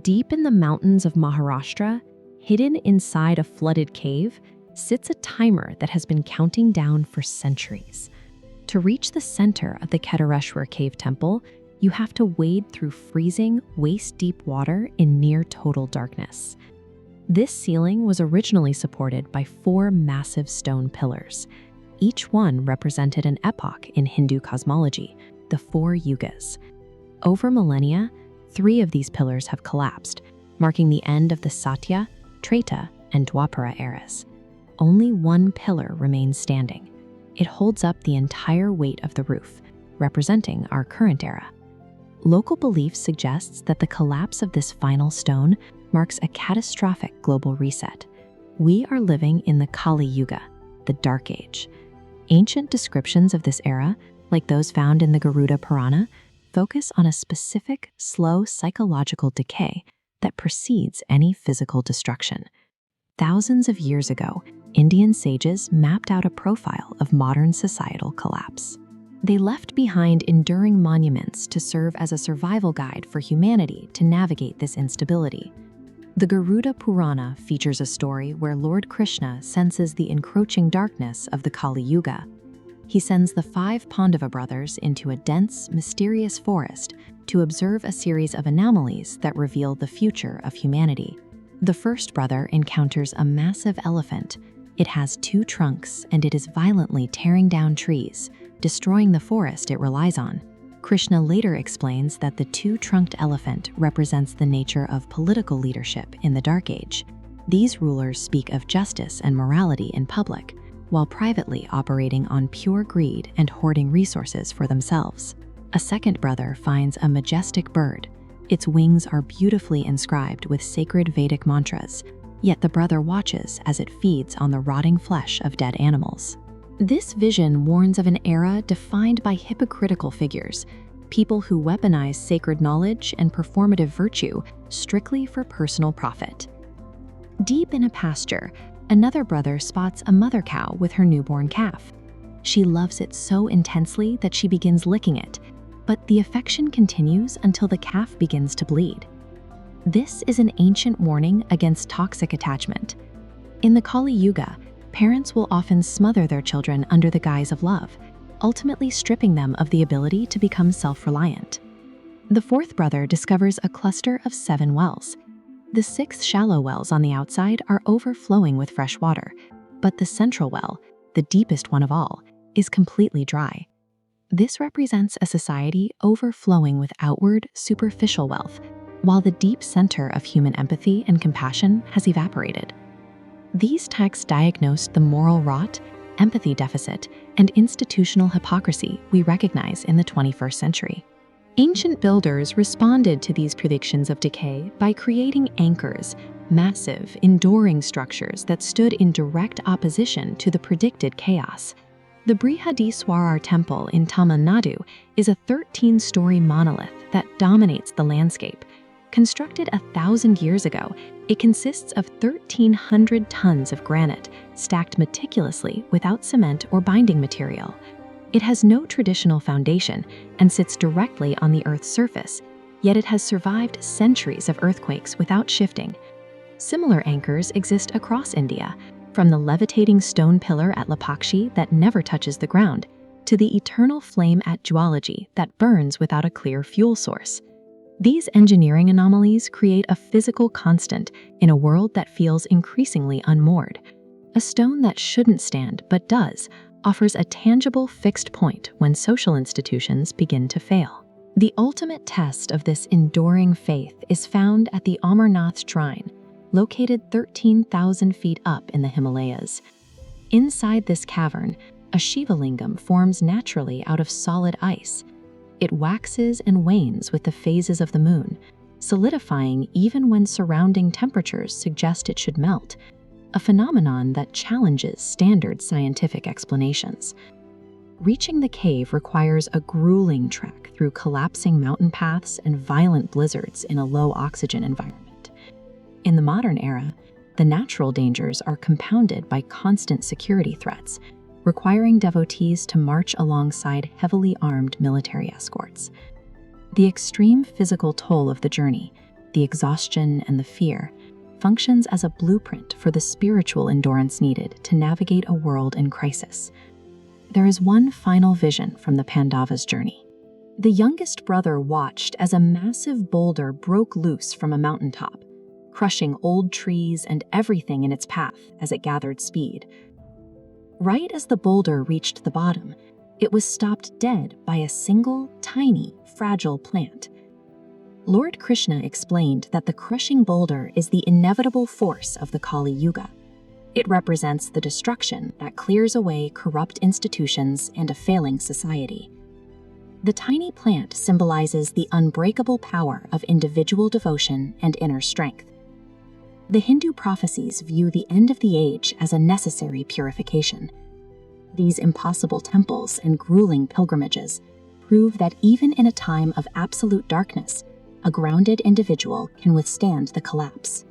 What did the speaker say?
Deep in the mountains of Maharashtra, hidden inside a flooded cave, sits a timer that has been counting down for centuries. To reach the center of the Kedareshwar Cave Temple, you have to wade through freezing, waist-deep water in near-total darkness. This ceiling was originally supported by 4 massive stone pillars. Each one represented an epoch in Hindu cosmology, the 4 yugas. Over millennia, 3 of these pillars have collapsed, marking the end of the Satya, Treta, and Dwapara eras. Only 1 pillar remains standing. It holds up the entire weight of the roof, representing our current era. Local belief suggests that the collapse of this final stone marks a catastrophic global reset. We are living in the Kali Yuga, the Dark Age. Ancient descriptions of this era, like those found in the Garuda Purana, focus on a specific, slow psychological decay that precedes any physical destruction. Thousands of years ago, Indian sages mapped out a profile of modern societal collapse. They left behind enduring monuments to serve as a survival guide for humanity to navigate this instability. The Garuda Purana features a story where Lord Krishna senses the encroaching darkness of the Kali Yuga. He sends the 5 Pandava brothers into a dense, mysterious forest to observe a series of anomalies that reveal the future of humanity. The first brother encounters a massive elephant. It has 2 trunks and it is violently tearing down trees, destroying the forest it relies on. Krishna later explains that the 2-trunked elephant represents the nature of political leadership in the Dark Age. These rulers speak of justice and morality in public, while privately operating on pure greed and hoarding resources for themselves. A second brother finds a majestic bird. Its wings are beautifully inscribed with sacred Vedic mantras, yet the brother watches as it feeds on the rotting flesh of dead animals. This vision warns of an era defined by hypocritical figures, people who weaponize sacred knowledge and performative virtue strictly for personal profit. Deep in a pasture, another brother spots a mother cow with her newborn calf. She loves it so intensely that she begins licking it, but the affection continues until the calf begins to bleed. This is an ancient warning against toxic attachment. In the Kali Yuga, parents will often smother their children under the guise of love, ultimately stripping them of the ability to become self-reliant. The fourth brother discovers a cluster of 7 wells. The 6 shallow wells on the outside are overflowing with fresh water, but the central well, the deepest one of all, is completely dry. This represents a society overflowing with outward, superficial wealth, while the deep center of human empathy and compassion has evaporated. These texts diagnosed the moral rot, empathy deficit, and institutional hypocrisy we recognize in the 21st century. Ancient builders responded to these predictions of decay by creating anchors, massive, enduring structures that stood in direct opposition to the predicted chaos. The Brihadiswarar Temple in Tamil Nadu is a 13-story monolith that dominates the landscape. Constructed 1,000 years ago, it consists of 1,300 tons of granite stacked meticulously without cement or binding material. It has no traditional foundation and sits directly on the Earth's surface, yet it has survived centuries of earthquakes without shifting. Similar anchors exist across India, from the levitating stone pillar at Lapakshi that never touches the ground, to the eternal flame at Jwalaji that burns without a clear fuel source. These engineering anomalies create a physical constant in a world that feels increasingly unmoored. A stone that shouldn't stand but does offers a tangible fixed point when social institutions begin to fail. The ultimate test of this enduring faith is found at the Amarnath Shrine, located 13,000 feet up in the Himalayas. Inside this cavern, a Shiva lingam forms naturally out of solid ice. It waxes and wanes with the phases of the moon, solidifying even when surrounding temperatures suggest it should melt, a phenomenon that challenges standard scientific explanations. Reaching the cave requires a grueling trek through collapsing mountain paths and violent blizzards in a low-oxygen environment. In the modern era, the natural dangers are compounded by constant security threats, requiring devotees to march alongside heavily armed military escorts. The extreme physical toll of the journey, the exhaustion, and the fear, functions as a blueprint for the spiritual endurance needed to navigate a world in crisis. There is one final vision from the Pandava's journey. The youngest brother watched as a massive boulder broke loose from a mountaintop, crushing old trees and everything in its path as it gathered speed. Right as the boulder reached the bottom, it was stopped dead by a single, tiny, fragile plant. Lord Krishna explained that the crushing boulder is the inevitable force of the Kali Yuga. It represents the destruction that clears away corrupt institutions and a failing society. The tiny plant symbolizes the unbreakable power of individual devotion and inner strength. The Hindu prophecies view the end of the age as a necessary purification. These impossible temples and grueling pilgrimages prove that even in a time of absolute darkness, a grounded individual can withstand the collapse.